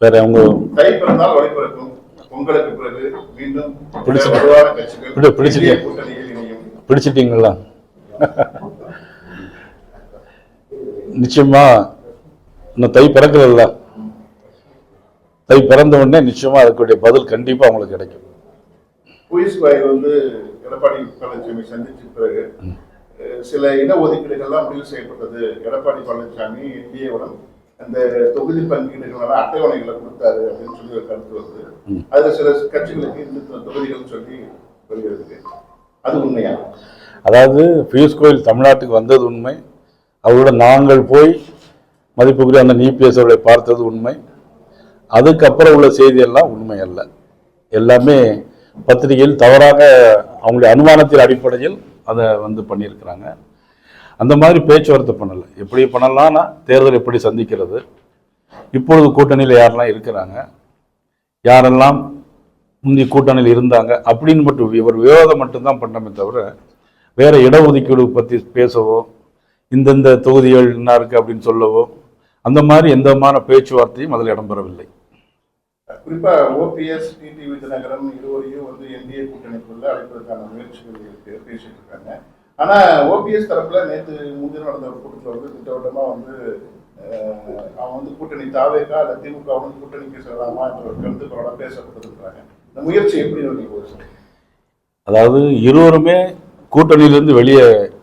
வேற அவங்க தை பிறந்தால் வழி பிறக்கும். உங்களுக்கு பிறகு மீண்டும் பிடிச்சிட்டீங்களா? நிச்சயமா இன்னும் தை பிறக்கல. தை பிறந்த உடனே நிச்சயமா அதுக்குடைய பதில் கண்டிப்பா அவங்களுக்கு கிடைக்கும். எடப்பாடி பழனிசாமி சந்திச்ச பிறகு சில இடஒதுக்கீடுகள்லாம் முடிவு செய்யப்பட்டது. எடப்பாடி பழனிசாமி என்டிஏவுடன் அந்த தொகுதி பங்கீடுகளான அட்டவணைகளை கொடுத்தாரு அப்படின்னு சொல்லி ஒரு கருத்து வருது. அதுல சில கட்சிகளுக்கு இந்த தொகுதிகள் சொல்லி வருகிறது. அது உண்மையா? அதாவது பியூஷ் கோயல் தமிழ்நாட்டுக்கு வந்தது உண்மை. அவரோட நாங்கள் போய் மதிப்புக்குரிய அந்த இபிஎஸ் அவர்களை பார்த்தது உண்மை. அதுக்கப்புறம் உள்ள செய்தியெல்லாம் உண்மை அல்ல. எல்லாமே பத்திரிகையில் தவறாக அவங்களுடைய அனுமானத்தின் அடிப்படையில் அதை பண்ணியிருக்கிறாங்க. அந்த மாதிரி பேச்சுவார்த்தை பண்ணலை. எப்படி பண்ணலாம்னா தேர்தல் எப்படி சந்திக்கிறது, இப்பொழுது கூட்டணியில் யாரெல்லாம் இருக்கிறாங்க, யாரெல்லாம் முந்தைய கூட்டணியில் இருந்தாங்க அப்படின்னு மட்டும் இவர் விவாதம் மட்டும்தான் பண்ணமே தவிர வேற இடஒதுக்கீடு பற்றி பேசவோ இந்தந்த தொகுதிகள் என்ன இருக்கு அப்படின்னு சொல்லவோ அந்த மாதிரி எந்த விதமான பேச்சுவார்த்தையும் அதில் இடம்பெறவில்லை. குறிப்பா ஓபிஎஸ் டிடிவி தினகரன் இருவரையும் என்டிஏ கூட்டணிக்குள்ள அழைப்பதற்கான முயற்சிகள் பேசிட்டு இருக்காங்க. ஆனா ஓபிஎஸ் தரப்புல நேற்று முன்தினம் நடந்த ஒரு கூட்டத்தில் திட்டவட்டமா அவன் கூட்டணி தாவேக்கா அல்ல திமுக கூட்டணிக்கு செல்லலாமா என்ற ஒரு கருத்து பரவாயில்ல பேசப்பட்டிருக்கிறாங்க. இந்த முயற்சி எப்படி? அதாவது இருவருமே கூட்டணியிலிருந்து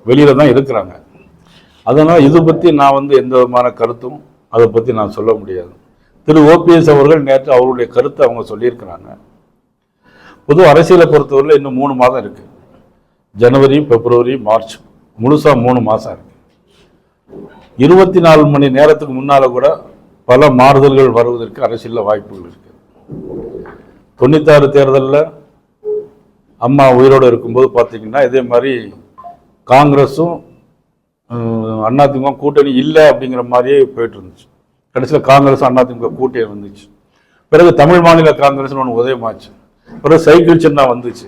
வெளியில தான் இருக்கிறாங்க. அதனால இது பற்றி நான் எந்த விதமான கருத்தும் அதை பற்றி நான் சொல்ல முடியாது. திரு ஓபிஎஸ் அவர்கள் நேற்று அவருடைய கருத்தை அவங்க சொல்லியிருக்கிறாங்க. பொது அரசியலை பொறுத்தவரையில் இன்னும் 3 மாதம் இருக்கு. ஜனவரி, பிப்ரவரி, மார்ச், முழுசா 3 மாதம் இருக்கு. 24 மணி நேரத்துக்கு முன்னால கூட பல மாறுதல்கள் வருவதற்கு அரசியலில் வாய்ப்புகள் இருக்கு. 96 தேர்தலில் அம்மா உயிரோடு இருக்கும்போது பார்த்தீங்கன்னா இதே மாதிரி காங்கிரஸும் அதிமுக கூட்டணி இல்லை அப்படிங்கிற மாதிரியே போயிட்டு இருந்துச்சு. கடைசியில் காங்கிரஸ் அதிமுக கூட்டணி வந்துச்சு. பிறகு தமிழ் மாநில காங்கிரஸ் ஒன்று உதயமாச்சு. பிறகு சைக்கிள் சின்னம் வந்துச்சு.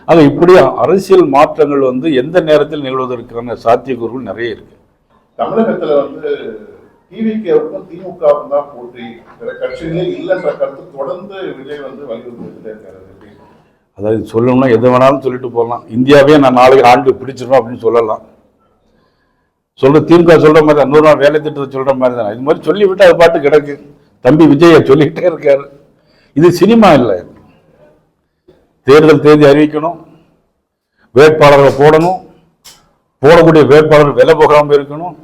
ஆக இப்படி அரசியல் மாற்றங்கள் எந்த நேரத்தில் நிகழ்வதற்கான சாத்தியக்கூறுகள் நிறைய இருக்கு. தமிழகத்தில் டிவிகேவுக்கும் திமுகவும் தான் போட்டி, கட்சிகளே இல்லைன்ற கருத்து தொடர்ந்து விஜய் வலியுறுத்திட்டு இருக்காரு. அதாவது சொல்லணும்னா எது வேணாலும் சொல்லிட்டு போகலாம். இந்தியாவே நான் 4 ஆண்டு பிடிச்சிடும் அப்படின்னு சொல்லலாம். திமுக சொல்ற மாதிரி 100 நாள் வேலை திட்டத்தை சொல்ற மாதிரி தான். இது மாதிரி சொல்லிவிட்டு அது பாட்டு கிடக்கு. தம்பி விஜய சொல்லிக்கிட்டே இருக்காரு. இது சினிமா இல்லை. தேர்தல் தேதி அறிவிக்கணும், வேட்பாளர்களை போடணும், போடக்கூடிய வேட்பாளர்கள் விலை போகாமல் இருக்கணும்,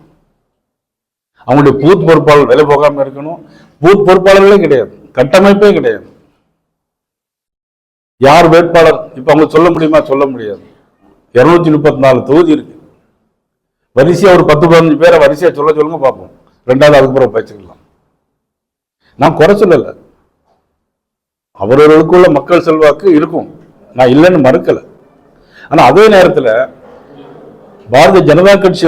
அவங்களுடைய பூத் பொறுப்பாளர் விலை போகாமல் இருக்கணும். பூத் பொறுப்பாளர்களே கிடையாது, கட்டமைப்பே கிடையாது. யார் வேட்பாளர் இப்ப அவங்க சொல்ல முடியுமா? சொல்ல முடியாது. 234 தொகுதி இருக்கு. வரிசையா ஒரு 10-15 பேரை வரிசையா சொல்லுங்க பார்ப்போம். 2வது அதுக்கப்புறம் பேச்சுக்கலாம். நான் குறை சொல்லல. அவர்களுக்குள்ள மக்கள் செல்வாக்கு இருக்கும், நான் இல்லைன்னு மறுக்கல. ஆனா அதே நேரத்தில் பாரதிய ஜனதா கட்சி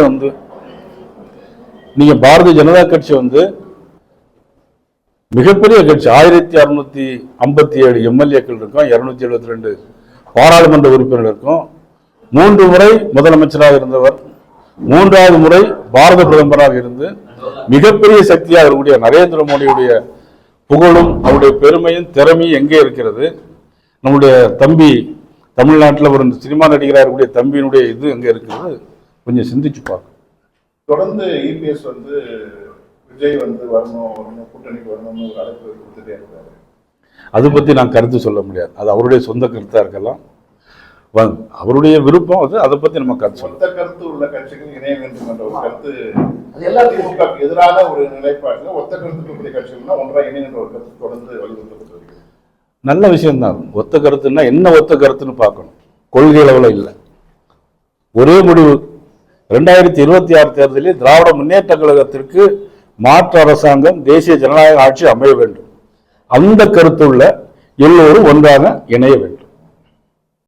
நீங்க பாரதிய ஜனதா கட்சி மிகப்பெரிய கட்சி. 1657 எம்எல்ஏக்கள் இருக்கும், 272 பாராளுமன்ற உறுப்பினர்கள் இருக்கும், 3 முறை முதலமைச்சராக இருந்தவர், 3வது முறை பாரத பிரதமராக இருந்து மிகப்பெரிய சக்தியாக இருக்கக்கூடிய நரேந்திர மோடியுடைய புகழும் அவருடைய பெருமையும் திறமையும் எங்கே இருக்கிறது? நம்முடைய தம்பி தமிழ்நாட்டில் ஒரு சினிமா நடிகராக இருக்கக்கூடிய தம்பியினுடைய இது எங்கே இருக்கிறது? கொஞ்சம் சிந்திச்சு பார்க்கணும். தொடர்ந்து இபிஎஸ் விஜய் வரணும் கூட்டணிக்கு வரணும்னு ஒரு அழைப்பு கொடுத்துட்டே இருக்காரு. அதை பற்றி நான் கருத்து சொல்ல முடியாது. அது அவருடைய சொந்த கருத்தாக இருக்கலாம், அவருடைய விருப்பம். அதை பற்றி நம்ம கருத்து சொல்ல. கருத்து உள்ள கட்சிகள் இணைய வேண்டும் என்ற ஒரு கருத்து எல்லாத்துக்கும் எதிரான ஒரு நிலைப்பாட்டில் ஒத்த கருத்துக்கூடிய கட்சிகள்னா ஒன்றாக இணைகின்ற ஒரு கருத்து தொடர்ந்து வலியுறுத்தப்பட்டிருக்கு. நல்ல விஷயம்தான். ஒத்த கருத்துன்னா என்ன ஒத்த கருத்துன்னு பார்க்கணும். கொள்கை அளவில் இல்லை. ஒரே முடிவு. 2026 தேர்தலில் திராவிட முன்னேற்ற கழகத்திற்கு மாற்று அரசாங்கம், தேசிய ஜனநாயக ஆட்சி அமைய வேண்டும். அந்த கருத்துள்ள எல்லோரும் ஒன்றாக இணைய வேண்டும்.